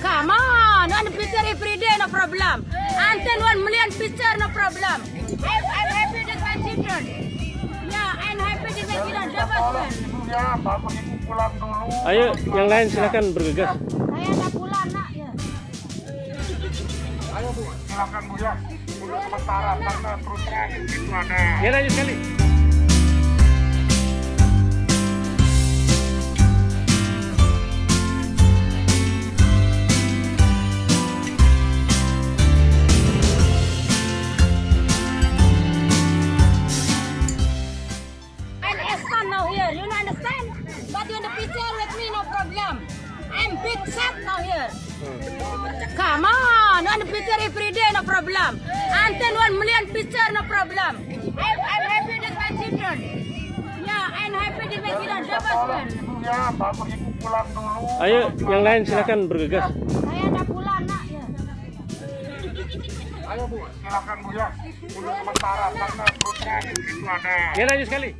Come on, one picture every day, no problem. Until 1 million picture, no problem. I'm happy with my children. Yeah, I'm happy with my children. Dapat. Ya, bapak ibu pulang dulu. Ayo, yang lain silakan bergegas. Saya ada pulang nak ya. Ayo bu, silakan bu ya. Untuk sementara karena terus terang itu ada. Ya lanjut sekali. Now here, you understand? But you in the picture with me, no problem. I'm big sad now here. Come on, one picture every day, no problem. Until 1 million picture, no problem. I'm happy with my children. Yeah, I'm happy with my children. Dapat. Ya, bapak ibu pulang dulu. Ayo, yang lain silakan bergegas. Saya ada pulang nak ya. Ayo bu, silakan bu ya. Untuk sementara karena terus terang itu ada. Ya lanjut sekali.